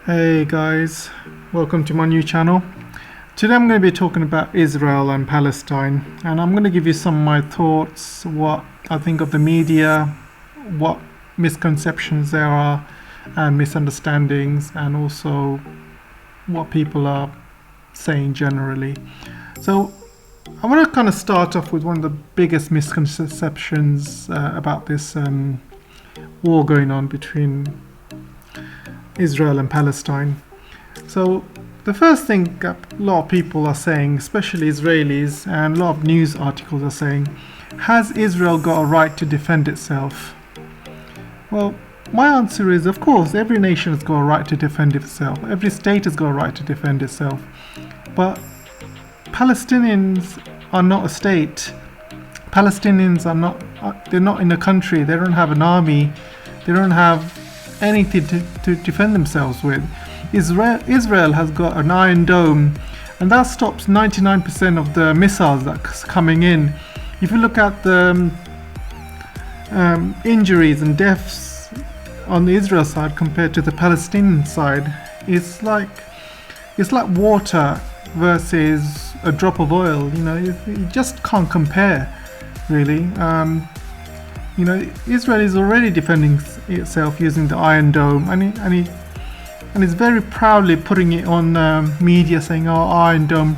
Hey guys, welcome to my new channel. Today I'm going to be talking about Israel and Palestine, and I'm going to give you some of my thoughts, what I think of the media, what misconceptions there are and misunderstandings, and also what people are saying generally. So I want to kind of start off with one of the biggest misconceptions about this war going on between Israel and Palestine. So the first thing a lot of people are saying, especially Israelis, and a lot of news articles are saying, has Israel got a right to defend itself? Well, my answer is, of course, every nation has got a right to defend itself. Every state has got a right to defend itself. But Palestinians are not a state. Palestinians are not, they're not in a country. They don't have an army. They don't have anything to defend themselves with. Israel has got an Iron Dome, and that stops 99% of the missiles that's coming in. If you look at the injuries and deaths on the Israel side compared to the Palestinian side, it's like water versus a drop of oil. You just can't compare, really. Israel is already defending itself using the Iron Dome, and it's very proudly putting it on media, saying, "Oh, Iron Dome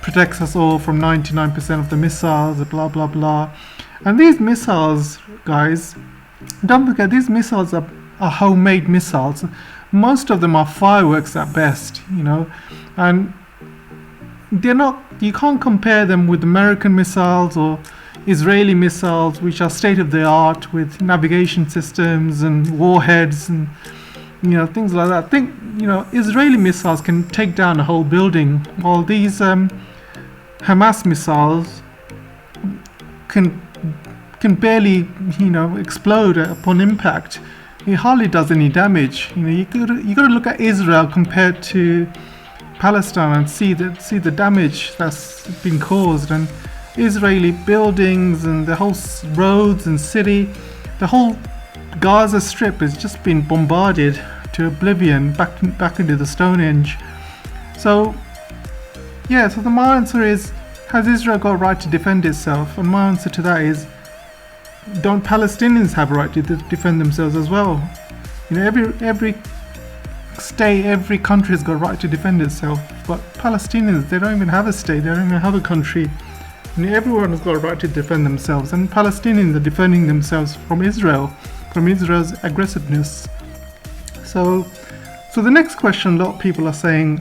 protects us all from 99% of the missiles, blah blah blah." And these missiles, guys, don't forget, these missiles are homemade missiles. Most of them are fireworks at best, and they're not. You can't compare them with American missiles or Israeli missiles, which are state-of-the-art with navigation systems and warheads and things like that. Israeli missiles can take down a whole building, while these Hamas missiles can barely explode upon impact. It hardly does any damage. You got to look at Israel compared to Palestine and see the damage that's been caused. And Israeli buildings and the whole roads and city, the whole Gaza Strip has just been bombarded to oblivion, back into the Stone Age. So my answer is, has Israel got a right to defend itself? And my answer to that is, don't Palestinians have a right to defend themselves as well? Every state, every country has got a right to defend itself, but Palestinians, they don't even have a state, they don't even have a country. Everyone has got a right to defend themselves, and Palestinians are defending themselves from Israel's aggressiveness. So the next question, a lot of people are saying,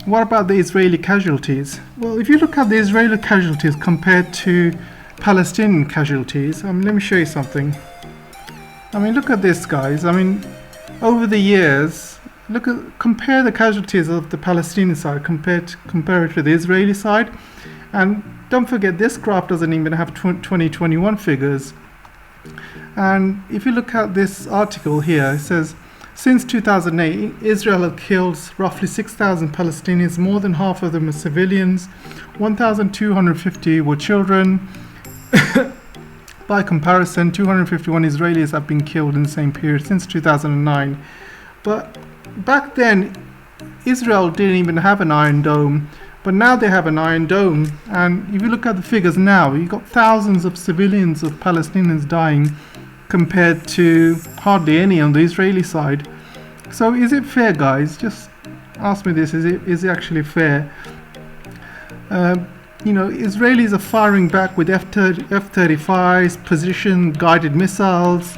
what about the Israeli casualties? Well, if you look at the Israeli casualties compared to Palestinian casualties, let me show you something. Look at this, guys. Over the years, compare the casualties of the Palestinian side, compare it to the Israeli side, and don't forget, this graph doesn't even have 2021 figures. And if you look at this article here, it says, since 2008, Israel had killed roughly 6,000 Palestinians, more than half of them are civilians, 1,250 were children. By comparison, 251 Israelis have been killed in the same period since 2009. But back then, Israel didn't even have an Iron Dome, but now they have an Iron Dome. And if you look at the figures now, you've got thousands of civilians, of Palestinians dying, compared to hardly any on the Israeli side. So is it fair, guys? Just ask me this, is it actually fair? Israelis are firing back with F-35s, precision-guided missiles.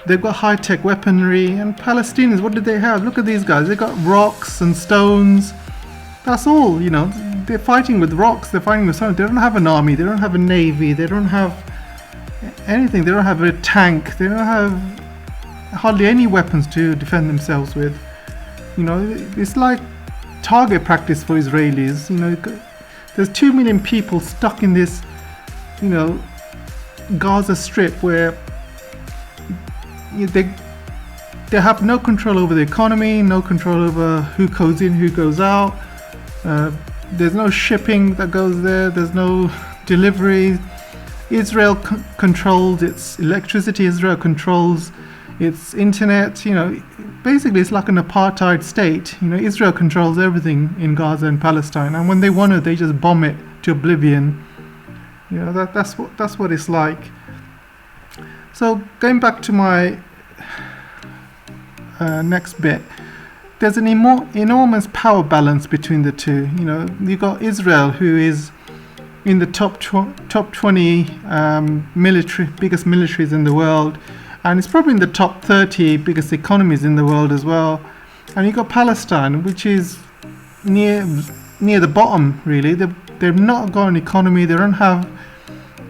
They've got high-tech weaponry. And Palestinians, what did they have? Look at these guys. They got rocks and stones. That's all, They're fighting with rocks. They're fighting with stones. They don't have an army. They don't have a navy. They don't have anything. They don't have a tank. They don't have hardly any weapons to defend themselves with. It's like target practice for Israelis. There's 2 million people stuck in this, Gaza Strip, where they have no control over the economy, no control over who goes in, who goes out. There's no shipping that goes there. There's no delivery. Israel controls its electricity. Israel controls its internet. Basically it's like an apartheid state. Israel controls everything in Gaza and Palestine, and when they want to, they just bomb it to oblivion. That's what it's like. So going back to my next bit, there's an enormous power balance between the two. You got Israel, who is in the top 20 biggest militaries in the world, and it's probably in the top 30 biggest economies in the world as well. And you got Palestine, which is near the bottom, really. They've not got an economy. They don't have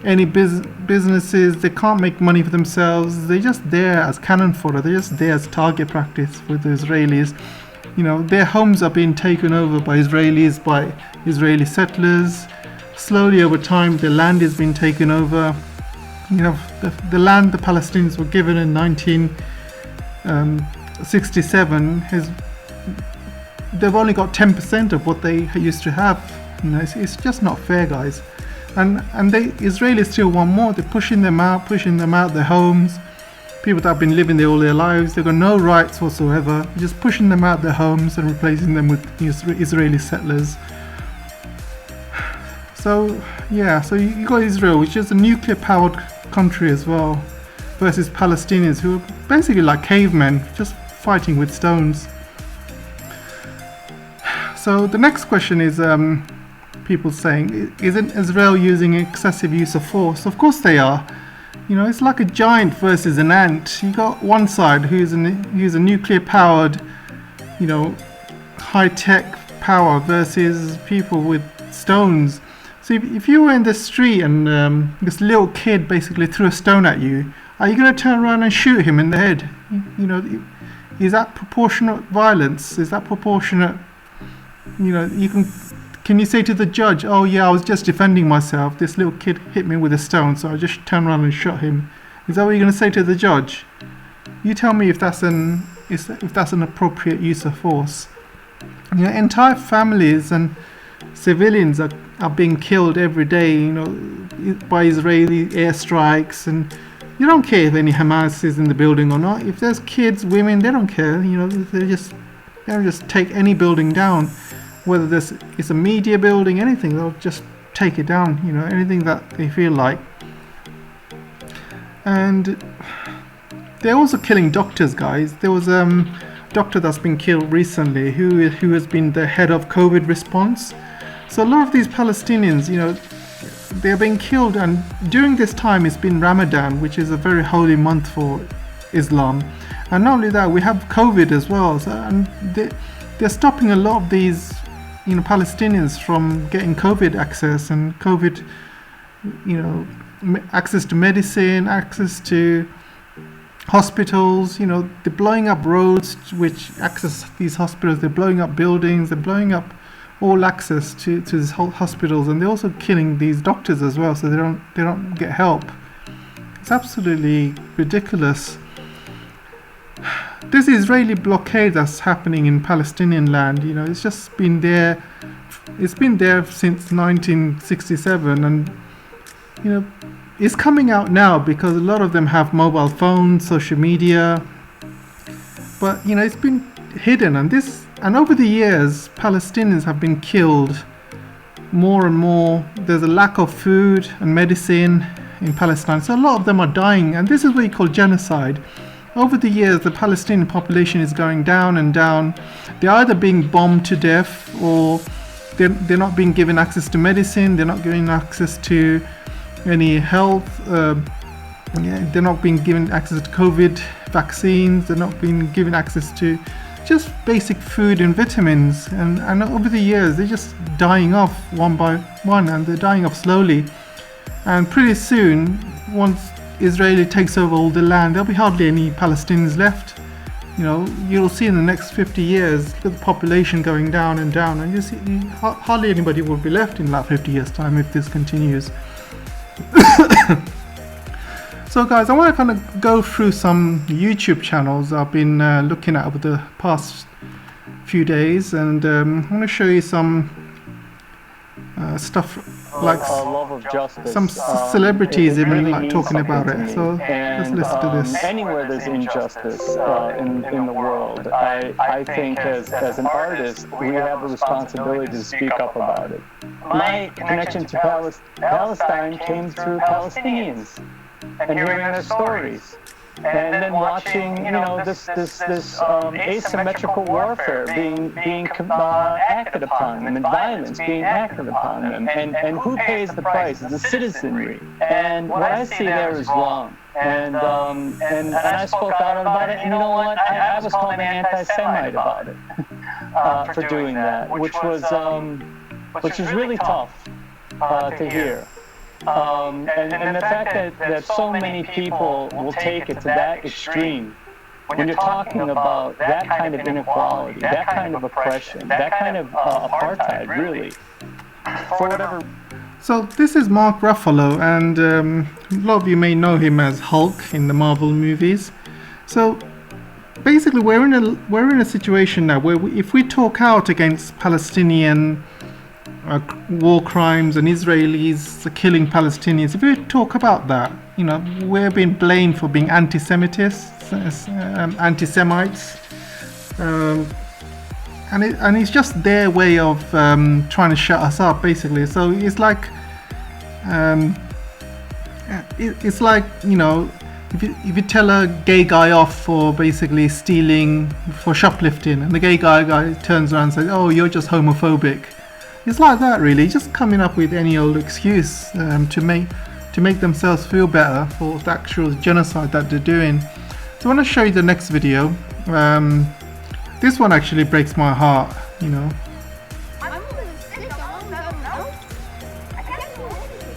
any businesses. They can't make money for themselves. They're just there as cannon fodder. They're just there as target practice for the Israelis. Their homes are being taken over by Israelis, by Israeli settlers. Slowly over time, the land is being taken over. The land the Palestinians were given in 1967 they've only got 10% of what they used to have. It's just not fair, guys. And the Israelis still want more. They're pushing them out their homes. People that have been living there all their lives, they've got no rights whatsoever. Just pushing them out their homes and replacing them with Israeli settlers. So you got Israel, which is a nuclear-powered country as well, versus Palestinians, who are basically like cavemen, just fighting with stones. So the next question is, people saying, isn't Israel using excessive use of force? Of course they are. It's like a giant versus an ant. You got one side who's a nuclear-powered, high-tech power versus people with stones. So if you were in the street and this little kid basically threw a stone at you, are you going to turn around and shoot him in the head? Is that proportionate violence? Is that proportionate? Can you say to the judge, oh yeah, I was just defending myself, this little kid hit me with a stone, so I just turned around and shot him? Is that what you're going to say to the judge? You tell me if that's an appropriate use of force. Entire families and civilians are being killed every day, by Israeli airstrikes, and you don't care if any Hamas is in the building or not. If there's kids, women, they don't care. They'll just take any building down. Whether it's a media building, anything, they'll just take it down, anything that they feel like. And they're also killing doctors, guys. There was a doctor that's been killed recently who has been the head of COVID response. So a lot of these Palestinians, they're being killed, and during this time it's been Ramadan, which is a very holy month for Islam. And not only that, we have COVID as well. And they're stopping a lot of these Palestinians from getting COVID access and COVID, access to medicine, access to hospitals. They're blowing up roads which access these hospitals. They're blowing up buildings. They're blowing up all access to these hospitals, and they're also killing these doctors as well, so they don't get help. It's absolutely ridiculous. This Israeli blockade that's happening in Palestinian land, it's just been there. It's been there since 1967, and it's coming out now because a lot of them have mobile phones, social media. But it's been hidden, and over the years, Palestinians have been killed more and more. There's a lack of food and medicine in Palestine, so a lot of them are dying, and this is what you call genocide. Over the years, the Palestinian population is going down and down. They're either being bombed to death, or they're not being given access to medicine. They're not given access to any health. They're not being given access to COVID vaccines. They're not being given access to just basic food and vitamins. And over the years, they're just dying off one by one, and they're dying off slowly. And pretty soon, once Israel takes over all the land, there'll be hardly any Palestinians left. You'll see in the next 50 years the population going down and down, and hardly anybody will be left in about 50 years time if this continues. So guys, I want to kind of go through some YouTube channels I've been looking at over the past few days, and I'm going to show you some stuff like love of justice. some celebrities even really like means talking something about to it. me. So let's And listen to this. anywhere there's injustice in the world, I think as an artist, we have a responsibility to speak up about it. My connection to Palestine came through Palestinians and hearing their stories. And then watching, this asymmetrical warfare being acted upon them, and violence being acted upon them, and who pays the price? The citizenry. And what I see there is wrong. And I spoke out about it. And you know what? I was called an anti-Semite about it for doing that, which was really tough to hear. And the fact that so many people will take it to that extreme, when you're talking about that kind of inequality, that kind of oppression, that kind of apartheid, really, for whatever. So this is Mark Ruffalo, and a lot of you may know him as Hulk in the Marvel movies. So basically, we're in a situation now where if we talk out against Palestinian war crimes and Israelis killing Palestinians, if we talk about that, we're being blamed for being anti-Semites, and it's just their way of trying to shut us up, basically. So it's like, if you tell a gay guy off for basically stealing, for shoplifting, and the gay guy turns around and says, "Oh, you're just homophobic." It's like that, really, just coming up with any old excuse to make themselves feel better for the actual genocide that they're doing. So I want to show you the next video. This one actually breaks my heart, I'm a little sick, I don't know. I can't do anything.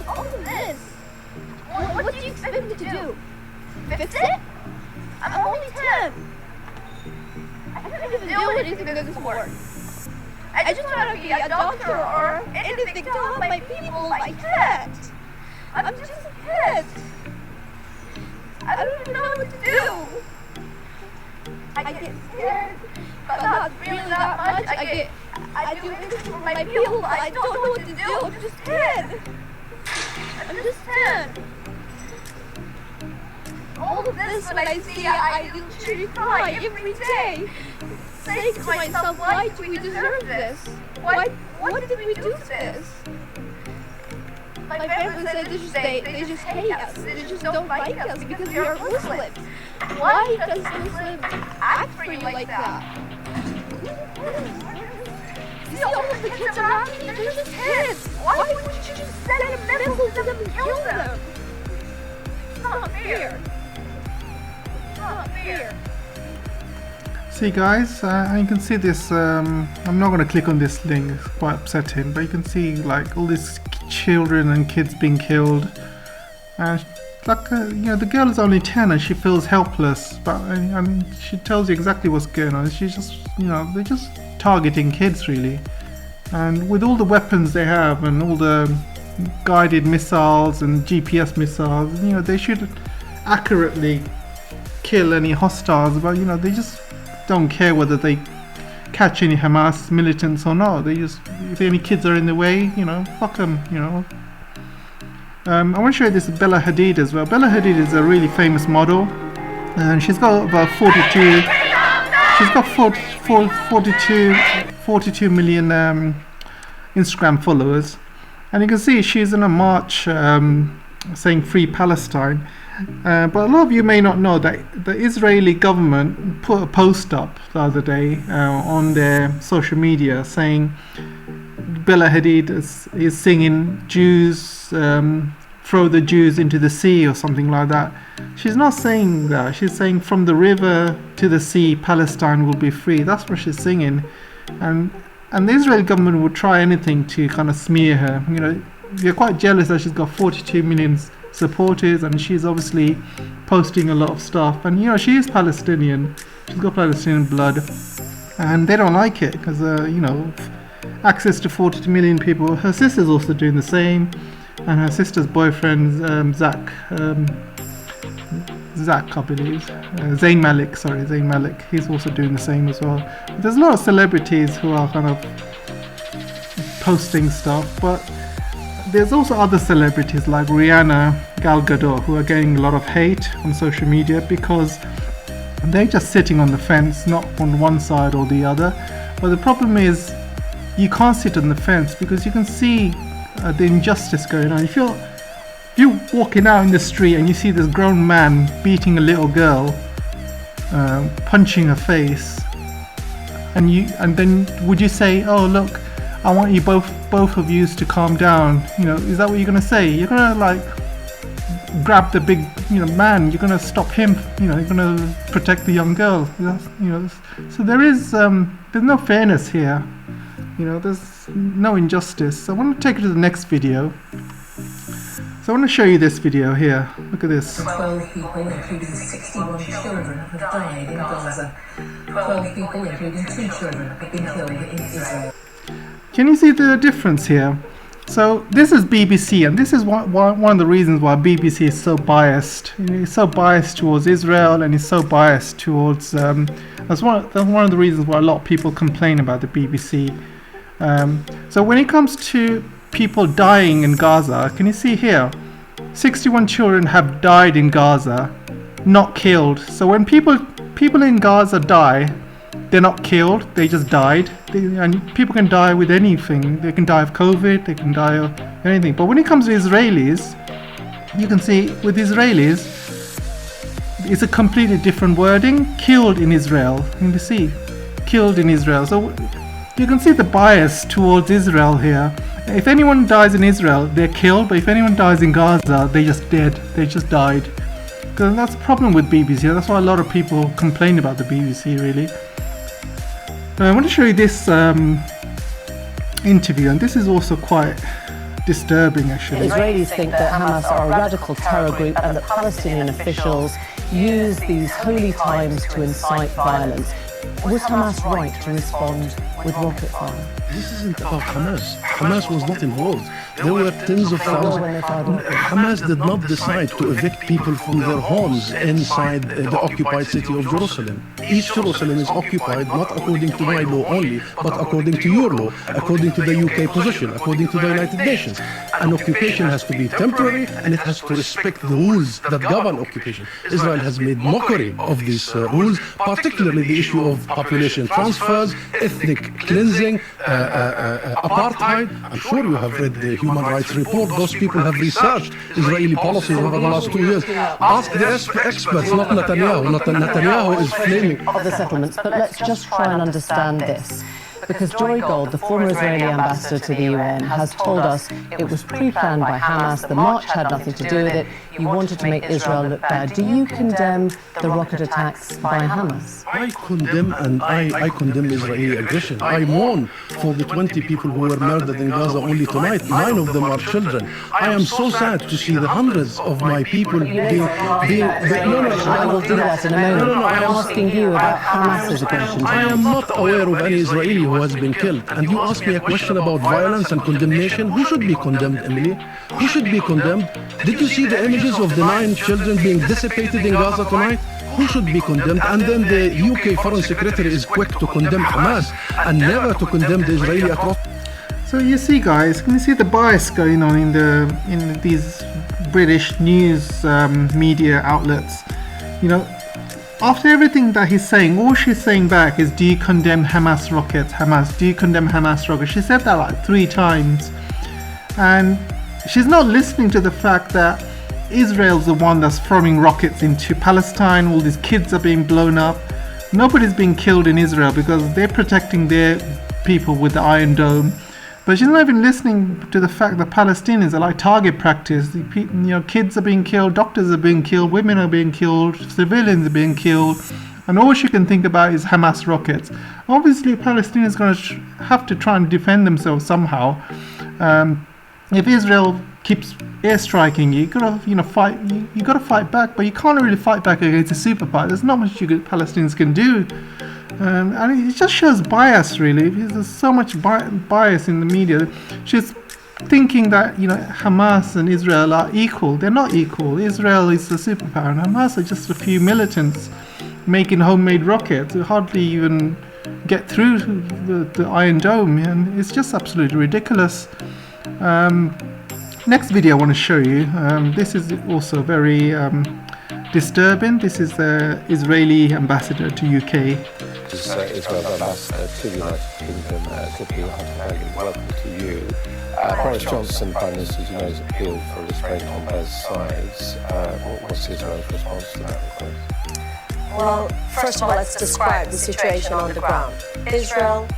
All of this. What do you expect me to do? Fix it? I'm only 10. I can't even do anything that doesn't work. I just want to be a doctor or anything to help my people, my kids. I'm just a kid. I don't even know what to do. I get scared, but not really that much. I do anything for my people, but I don't know what to do. I'm just 10. I'm just 10. All of this, when I see it, I literally cry every day. Saying to myself, why do we deserve this? What did we do to this? My family said they just hate us. They just don't like us because we are Muslims. Why does Muslims act for you like that? See all of the kids around me? They're just kids. Why wouldn't you just send a missile to them and kill them? It's not fair. It's not fair. See guys, you can see this, I'm not going to click on this link, it's quite upsetting, but you can see like all these children and kids being killed, and the girl is only 10 and she feels helpless, but and she tells you exactly what's going on. She's just, they're just targeting kids really, and with all the weapons they have and all the guided missiles and GPS missiles, they should accurately kill any hostiles, but they just don't care whether they catch any Hamas militants or not. They just, if any kids are in the way, fuck them, I want to show you this Bella Hadid as well. Bella Hadid is a really famous model, and she's got about 42 million Instagram followers, and you can see she's in a march saying Free Palestine. But a lot of you may not know that the Israeli government put a post up the other day on their social media saying Bella Hadid is singing Jews, throw the Jews into the sea or something like that. She's not saying that. She's saying from the river to the sea, Palestine will be free. That's what she's singing. And the Israeli government would try anything to kind of smear her. You're quite jealous that she's got 42 million supporters, and she's obviously posting a lot of stuff, and she is Palestinian, she's got Palestinian blood, and they don't like it because access to 42 million people. Her sister's also doing the same, and her sister's boyfriend Zach I believe, Zayn Malik, he's also doing the same as well. But there's a lot of celebrities who are kind of posting stuff, but there's also other celebrities like Rihanna, Gal Gadot, who are getting a lot of hate on social media because they're just sitting on the fence, not on one side or the other. But the problem is you can't sit on the fence because you can see the injustice going on. If you're walking out in the street and you see this grown man beating a little girl, punching her face, and then would you say, oh look, I want you both of you to calm down? Is that what you're gonna say? You're gonna like grab the big man, you're gonna stop him, you're gonna protect the young girl. So there's no fairness here, there's no injustice. I want to take you to the next video. So I want to show you this video here. Look at this. 12 people, including 61 children, have died in Gaza. 12 people, including 2 children, have been killed in Israel. Can you see the difference here? So this is BBC, and this is one of the reasons why BBC is so biased. It's so biased towards Israel, and it's so biased towards. That's one of the reasons why a lot of people complain about the BBC. So when it comes to people dying in Gaza, can you see here? 61 children have died in Gaza, not killed. So when people in Gaza die, they're not killed, they just died. And people can die with anything. They can die of COVID, they can die of anything. But when it comes to Israelis, you can see with Israelis, it's a completely different wording. Killed in Israel. You can see, killed in Israel. So you can see the bias towards Israel here. If anyone dies in Israel, they're killed. But if anyone dies in Gaza, they're just dead. They just died. Because that's the problem with BBC. That's why a lot of people complain about the BBC, really. I want to show you this interview, and this is also quite disturbing, actually. Israelis think that Hamas are a radical terror group and that Palestinian officials use these holy times to incite violence. Was Hamas right to respond with rocket fire? This isn't about Hamas. Hamas was not involved. There were tens of thousands. Hamas did not decide to evict people from their homes inside the occupied city of Jerusalem. East Jerusalem is occupied not according to my law only, but according to your law, according to the UK position, according to the United Nations. An occupation has to be temporary and it has to respect the rules that govern occupation. Israel has made mockery of these rules, particularly the issue of population transfers, ethnic cleansing, apartheid. I'm sure you have read the Human Rights Report. Those people have researched Israeli policies over the last 2 years. Ask the experts, not Netanyahu. Netanyahu is flaming of the settlements, but let's just try and understand this. Because Joy Gold, the former Israeli ambassador to the UN, has told us it was pre-planned by Hamas, the march had nothing to do with it, you wanted to make Israel look bad. Do you condemn the rocket attacks by Hamas? I condemn and I condemn Israeli aggression. I mourn for the 20 people who were murdered in Gaza only tonight. 9 of them are children. I am so sad to see the hundreds of my people being I will do that in a moment. I'm asking you about Hamas's aggression. I am not aware of any Israeli who has been killed. And you ask me a question about violence and condemnation. Who should be condemned, Emily? Who should be condemned? Did you see the images of the 9 children being dissipated in Gaza tonight? Who should be condemned? And then the UK Foreign Secretary is quick to condemn Hamas and never to condemn the Israeli atrocities. So you see, guys, can you see the bias going on in these British news media outlets? After everything that he's saying, all she's saying back is, do you condemn Hamas rockets? Hamas, do you condemn Hamas rockets? She said that like 3 times. And she's not listening to the fact that Israel's the one that's throwing rockets into Palestine. All these kids are being blown up. Nobody's being killed in Israel because they're protecting their people with the Iron Dome. But she's not even listening to the fact that Palestinians are like target practice. Kids are being killed, doctors are being killed, women are being killed, civilians are being killed, and all she can think about is Hamas rockets. Obviously, Palestinians are going to have to try and defend themselves somehow. If Israel keeps airstriking you, you gotta fight back, but you can't really fight back against a superpower. There's not much Palestinians can do. And it just shows bias, really. There's so much bias in the media. She's thinking that Hamas and Israel are equal. They're not equal. Israel is the superpower, and Hamas are just a few militants making homemade rockets. Hardly even get through the Iron Dome, and it's just absolutely ridiculous. Next video I want to show you, this is also very disturbing. This is the Israeli ambassador to UK. Israel's ambassador to the United Kingdom, welcome to you. Boris Johnson, Prime Minister, as you know, has appealed for restraint on both sides. What's Israel's response to that request? Well, first of all, let's describe the situation on the ground. Israel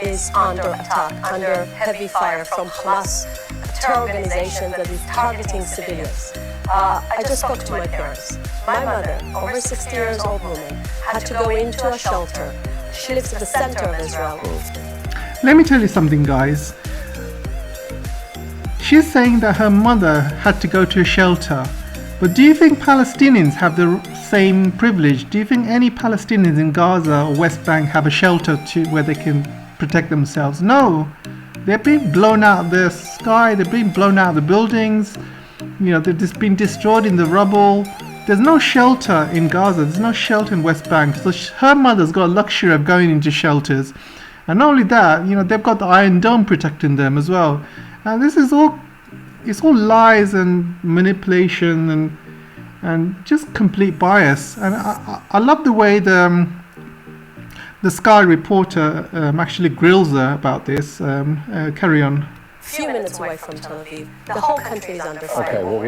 is under attack, under heavy fire from Hamas, a terror organization that is targeting civilians. I just spoke to my parents. My mother, over 60 years old woman, had to go into a shelter. She lives at the center of Israel. Let me tell you something, guys. She's saying that her mother had to go to a shelter. But do you think Palestinians have the same privilege? Do you think any Palestinians in Gaza or West Bank have a shelter where they can protect themselves? No. They're being blown out of the sky. They're being blown out of the buildings. They're just being destroyed in the rubble. There's no shelter in Gaza. There's no shelter in West Bank. So her mother's got a luxury of going into shelters. And not only that, they've got the Iron Dome protecting them as well. And this is all, it's all lies and manipulation and just complete bias. And I love the way the Sky reporter actually grills her about this. Carry on. Few minutes away from Tel Aviv, the whole country is under fire. Okay, well, we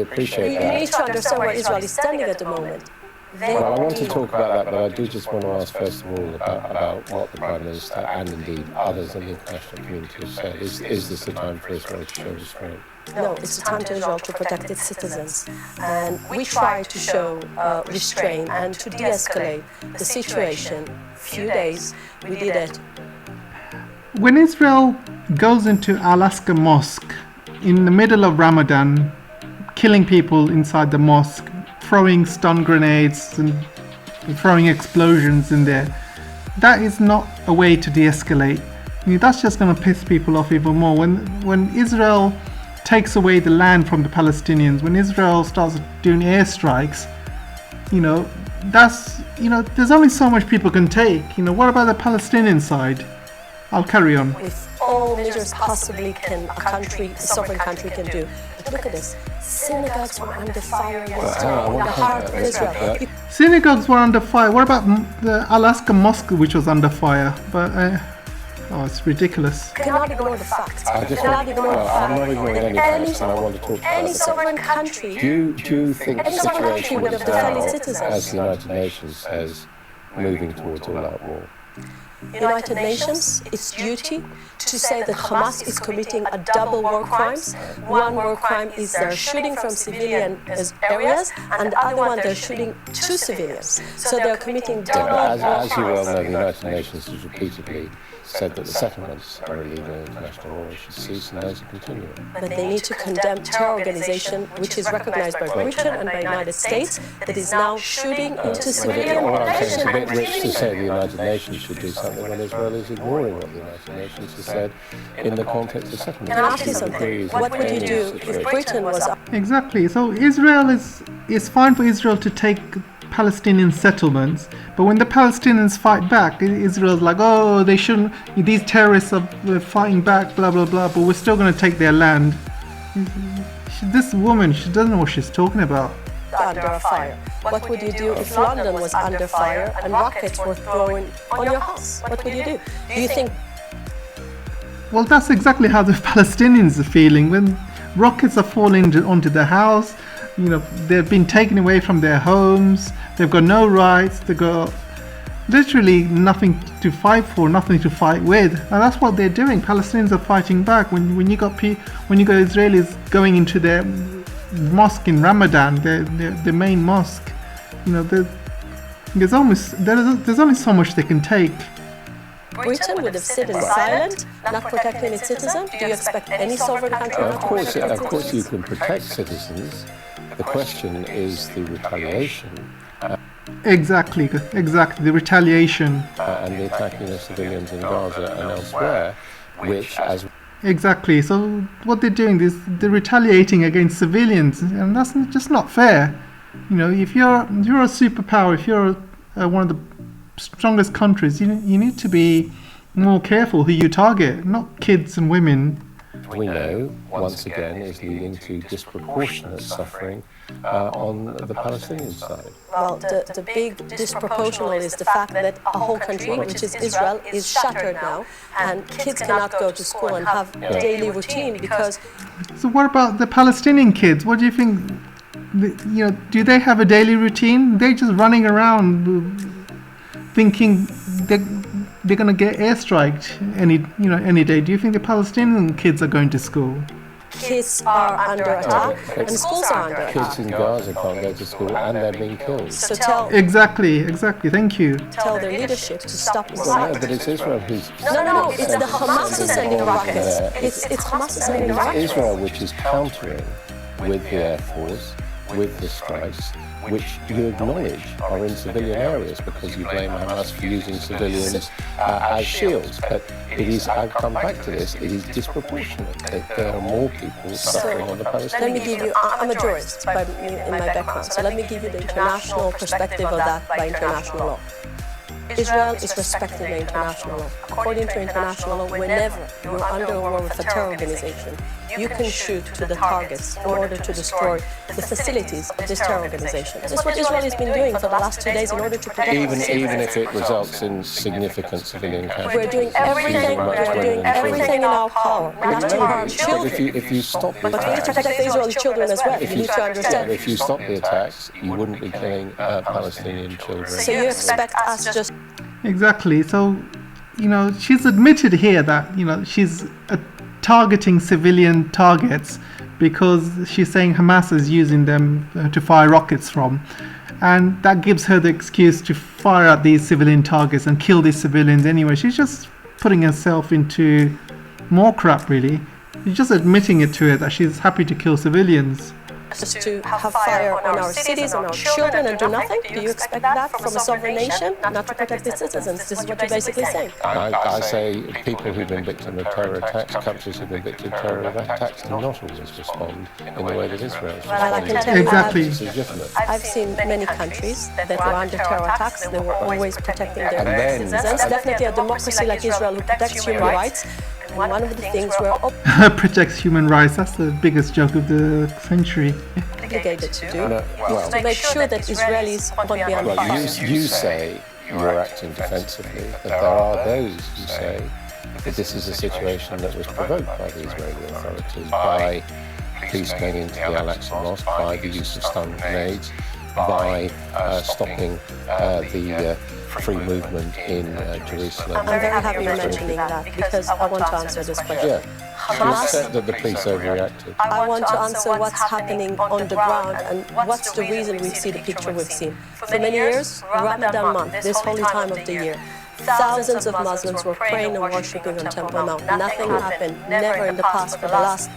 appreciate You that. need to understand where Israel is standing at the moment. Well, I want to talk about that, but I do just want to ask first of all about what the Prime Minister and indeed others in the international community have said. Is this the time for Israel to show restraint? No, it's the time to Israel to protect its citizens. And we try to show restraint and to de-escalate the situation. Few days, we did it. When Israel goes into al-asqa mosque in the middle of Ramadan, killing people inside the mosque, throwing stun grenades and throwing explosions in there, that is not a way to de-escalate. That's just going to piss people off even more. When Israel takes away the land from the Palestinians, when Israel starts doing airstrikes, there's only so much people can take. What about the Palestinian side? I'll carry on. With all measures possibly a sovereign country can do. But look at this. Synagogues were under fire yesterday in the heart of Israel. Synagogues were under fire. What about the al-asqa mosque, which was under fire? But it's ridiculous. You cannot ignore the facts. I'm not ignoring any facts, and I want to talk about any sovereign country. Do you think the situation would have is defended now, citizens. as the United Nations says, moving towards all-out war? United Nations, its duty to say that Hamas is committing a double war crimes. One war crime is they're shooting from civilian areas, and the other one they're shooting to civilians. So they're committing double war crimes. As you well know, the United Nations has repeatedly said that the settlements are illegal in international law, should cease, and those are continuing. But they need to condemn terror organization, which is recognized by Britain and by the United States, that is now shooting into civilian What I'm saying, it's a bit population. rich to say the United Nations should do something when Israel is ignoring what the United Nations has said in the context of settlements. Can I ask you something? What would you do if Britain was Exactly. So Israel is fine for Israel to take Palestinian settlements, but when the Palestinians fight back, Israel's like, oh, they shouldn't, these terrorists are fighting back, blah blah blah, but we're still going to take their land. This woman, she doesn't know what she's talking about. under fire? What would you do if London was under fire and rockets were thrown on your house? What would you do? Do you think... Well, that's exactly how the Palestinians are feeling when rockets are falling onto their house. They've been taken away from their homes. They've got no rights. They've got literally nothing to fight for, nothing to fight with, and that's what they're doing. Palestinians are fighting back. When you got Israelis going into their mosque in Ramadan, their main mosque, there's only so much they can take. Britain would have stayed silent, not protecting its citizens? Do you expect any sovereign country Of course, you can protect citizens. The question is the retaliation. Exactly, the retaliation. And the attacking of civilians in Gaza and elsewhere, which, as... Exactly, so what they're doing is they're retaliating against civilians, and that's just not fair. If you're a superpower, if you're one of the strongest countries, you need to be more careful who you target, not kids and women. We know, once again, is leading to disproportionate suffering on the Palestinian side. Well, the big disproportional is the fact that a whole country, which is Israel, is shattered now, and kids cannot go to school and have a daily routine because... So what about the Palestinian kids? What do you think? Do they have a daily routine? They're just running around thinking they're going to get airstriked any day. Do you think the Palestinian kids are going to school? Kids are under attack and schools are under attack. Kids in Gaza can't go to school and they're being killed. So tell Exactly. Thank you. Tell their leadership to stop this. Well, no, but it's Israel who's... No, it's the Hamas who's sending rockets. It's Hamas who's sending It's rockets. Israel which is countering with the Air Force, with the strikes, which you acknowledge are in civilian areas because you blame Hamas for using civilians as shields. But it is, I'll come back to this, it is disproportionate that there are more people suffering on the Palestinians. Let me give you, I'm a jurist in my background, so let me give you the international perspective of that by international law. Israel is respecting the international law. According to international law, whenever you're under a war with a terror organization, you can shoot to the targets in order to destroy the facilities of this terror organization. This is what Israel has been doing for the last 2 days in order to protect Even if it results in significant civilian casualties. We're doing everything in our power not to harm children. If you stop the But we need to protect the Israeli children as well. You need to understand. If you stop the attacks, you wouldn't be killing Palestinian children. So you expect us just... Exactly. So, she's admitted here that, she's targeting civilian targets because she's saying Hamas is using them to fire rockets from. And that gives her the excuse to fire at these civilian targets and kill these civilians anyway. She's just putting herself into more crap, really. She's just admitting it to her that she's happy to kill civilians. Just to have fire on our cities, on our children, and do nothing? Do you expect that from a sovereign nation, not to protect its citizens? This is what you're basically saying. I say people who've been victim of terror attacks, countries who've been victim of terror attacks, do not always respond in the way that Israel is Well, I responding. can tell you, Exactly. It's legitimate. I've seen many countries that were under terror attacks. They were always protecting their And then- citizens. Definitely a democracy like Israel who protects human rights. And one of the things we're Protects human rights. That's the biggest joke of the century. obligated to do Well, to make sure that Israelis won't be under fire. you say you're acting defensively, but there are those who say that this is a situation that was provoked by the Israeli authorities, by police going into the al-Aqsa mosque, by the use of stun grenades, by stopping the free movement in Jerusalem. I'm very happy you're mentioning that because I want to answer this question. Yeah, you said that the police overreacted. I want to answer what's happening on the ground and what's the reason we see the picture we've seen. For many years, Ramadan month, this holy time of the year, thousands of Muslims were praying and worshipping on Temple Mount. Nothing happened, never in the past for the last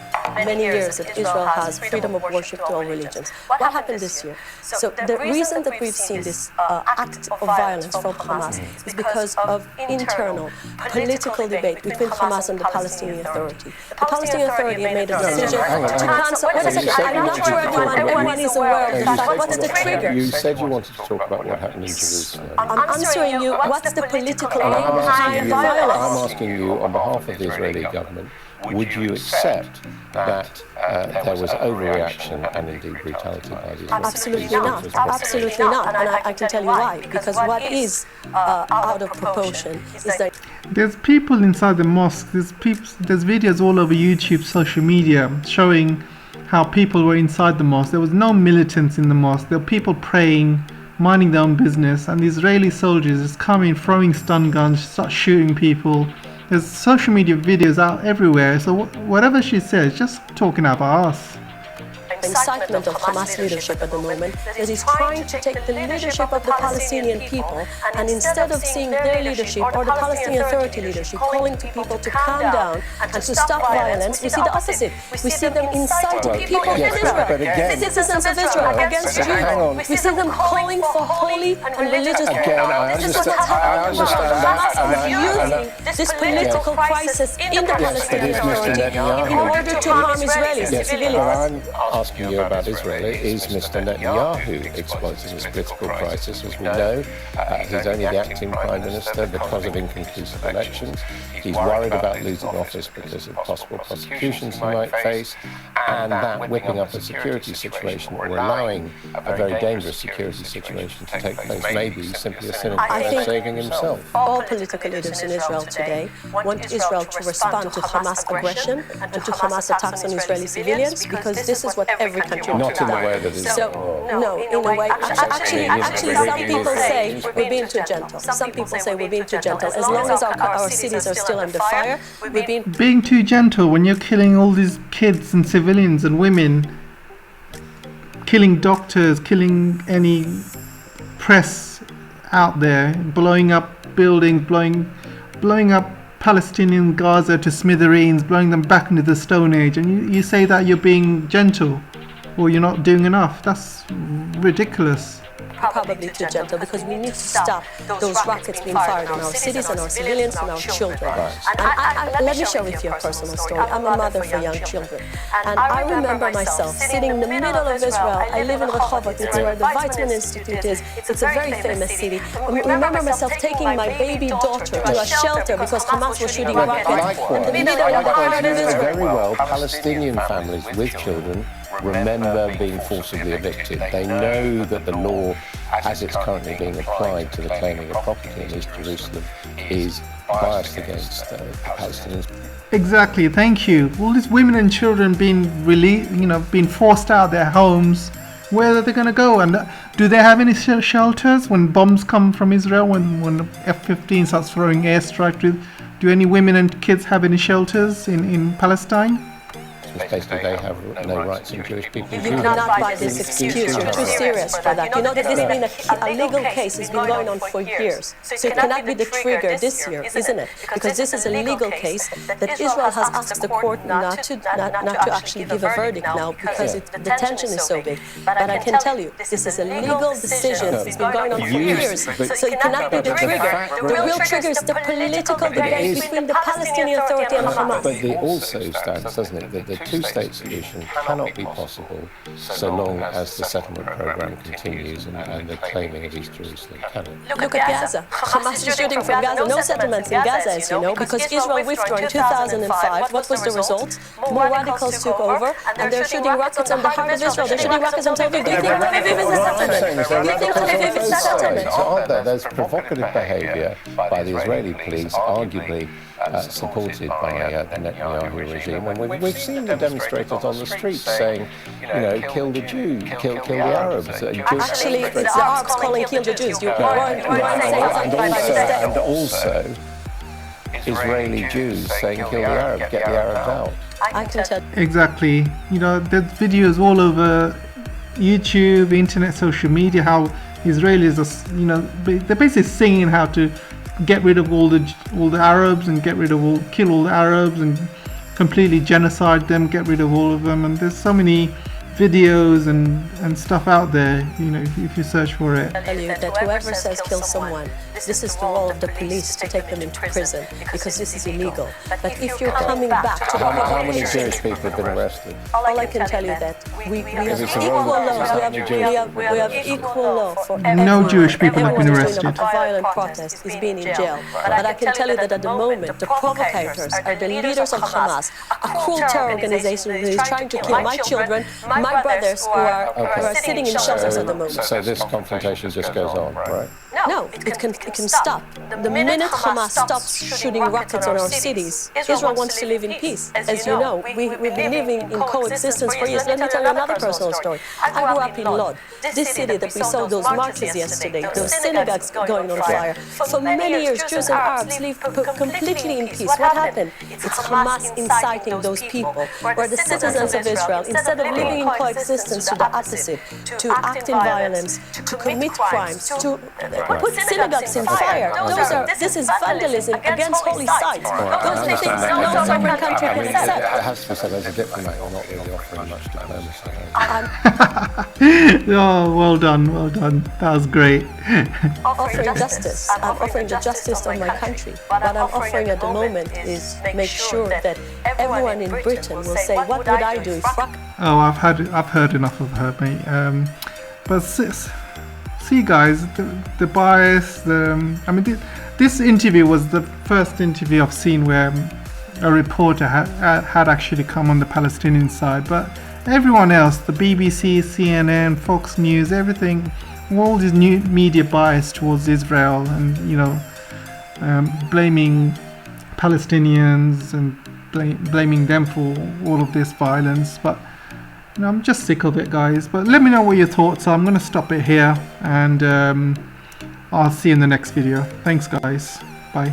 many years that Israel has freedom of worship to all religions. What happened this year? So the reason that we've seen this act of violence from Hamas is because of internal political debate between Hamas and the Palestinian Authority. The Palestinian Authority made a decision to cancel... Wait a second, I'm not sure everyone is aware of the fact. What's the trigger? You said you wanted to talk about what happened in Jerusalem. I'm answering you, what's the political aim behind the I'm violence? asking you on behalf of the Israeli government, would you accept that there was overreaction and indeed brutality by the Israeli Absolutely police? not. Absolutely not. And I can tell you why. Because what is out of proportion is that There's people inside the mosque. There's videos all over YouTube, social media, showing how people were inside the mosque. There was no militants in the mosque. There were people praying, minding their own business, and the Israeli soldiers just come in, throwing stun guns, start shooting people. There's social media videos out everywhere. So whatever she says, just talking about us. incitement of Hamas leadership at the moment that is trying to take the leadership of the Palestinian people and instead of seeing their leadership or the Palestinian Authority leadership calling to people to calm down and to stop violence, we see the opposite. We see them inciting people in Israel, citizens of Israel against Jews. We see them calling for holy and religious war. This is what's happening. Hamas is using this political crisis in the Palestinian Authority in order to harm Israelis, civilians. I'm asking telling you about Israel is Mr. Netanyahu exploiting this political crisis. As we know, he's only the acting Prime Minister because of inconclusive elections. He's worried about losing office because of possible prosecutions he might face, and that whipping up a security situation or allowing a very dangerous security situation to take place may be simply a cynical way of saving himself. All political leaders in Israel today want Israel to respond to Hamas aggression and to Hamas attacks on Israeli civilians, because this is what every country wants to do. Not in the way that is... So, no, in a way... Actually, some people say we're being too gentle. Some people say we're being too gentle. As long as our cities are still under fire, we're being too gentle when you're killing all these kids and civilians and women, killing doctors, killing any press out there, blowing up buildings, blowing up Palestinian Gaza to smithereens, blowing them back into the Stone Age, and you say that you're being gentle or you're not doing enough. That's ridiculous. Probably too gentle, because we need to stop those rockets being fired on our cities and our civilians and our children. And let me share with you a personal story. I'm a mother for young children, and I remember myself sitting in the middle of Israel. I live in Rehovot, it's where the Weizmann Institute is. It's a very famous city. I remember myself taking my baby daughter to a shelter because Hamas was shooting rockets in the middle of the heart of Israel. Very well, Palestinian families with children remember being forcibly evicted. They know that the law, as it's currently being applied to the claiming of property in East Jerusalem, is biased against the Palestinians. Exactly, thank you. All these women and children being being forced out of their homes. Where are they going to go? And do they have any shelters when bombs come from Israel? When F-15 starts throwing airstrikes, do any women and kids have any shelters in Palestine? Basically, they have no rights in Jewish people. You cannot buy this excuse. You're too serious for that. You know that this has been a legal case. It's been going on for years. So it cannot be the trigger this year, isn't it? Because this is a legal case that Israel has asked the court not to actually give a verdict now, because the tension is so big. But I can tell you, this is a legal decision. It's been going on for years. So it cannot be the trigger. The real trigger is the political debate between the Palestinian Authority and Hamas. But it also stands, doesn't it, that the two-state solution cannot be possible so long as the settlement program continues and the claiming of East Jerusalem cannot. Look at Gaza. Hamas is shooting from Gaza. No settlements in Gaza, as you know, because Israel withdrew in 2005. What was the result? More radicals took over, and they're shooting rockets on the heart of Israel. They're shooting rockets on Tel Aviv. Do you think Tel Aviv is a settlement? Do you think Tel Aviv is a settlement? Aren't there? There's provocative behaviour by the Israeli police, arguably supported by the Netanyahu regime, and we've seen the demonstrators on the streets saying, kill the Jews, kill the Arabs. Actually, it's the Arabs calling kill the Jews. You weren't saying something by mistake. And also Israeli Jews saying kill the Arabs, get the Arabs out. I can tell. Exactly. There's videos all over YouTube, internet, social media, how Israelis are, they're basically singing how to get rid of all the Arabs and kill all the Arabs and completely genocide them, get rid of all of them. And there's so many videos and stuff out there, if you search for it. I tell you that whoever says kill someone, this is the role of the police to take them into prison, because this is illegal. But if you're coming back to how many Jewish people have been arrested? All I can tell you that we have equal laws. We have equal law for everyone. No Jewish people have been arrested. A violent protest is being in jail. But I can tell you that at the moment, the provocators are the leaders of Hamas, a cruel terror organization that is trying to kill my children, my brothers who are sitting in shelters at the moment. So this confrontation just goes on, right? No, it can stop. The minute Hamas stops shooting rockets on our cities, Israel wants to live in peace. As you know, we've been living in coexistence for years. Let me tell you another personal story. I grew up in Lod, this city that we saw those marches yesterday, those synagogues going on fire. For many years, Jews and Arabs lived completely in peace. What happened? It's Hamas inciting those people, where the citizens of Israel, instead of living in coexistence, to the opposite, to act in violence, to commit crimes, to put synagogues in fire. This is vandalism against holy sites. Those are things no sovereign country can accept. It has to be said, as a diplomat, you're not really offering much diplomacy. Oh, well done. That was great. Offering justice. I'm offering the justice of my country. What I'm offering at the moment is make sure that everyone in Britain will say, what would I do if rockets... Oh, I've had I've heard enough of her, mate. But see, guys, the bias. I mean, this interview was the first interview I've seen where a reporter had actually come on the Palestinian side, but everyone else, the BBC, CNN, Fox News, everything, all this new media bias towards Israel, and blaming Palestinians and blaming them for all of this violence. But I'm just sick of it, guys. But let me know what your thoughts are. I'm going to stop it here, and I'll see you in the next video. Thanks, guys. Bye.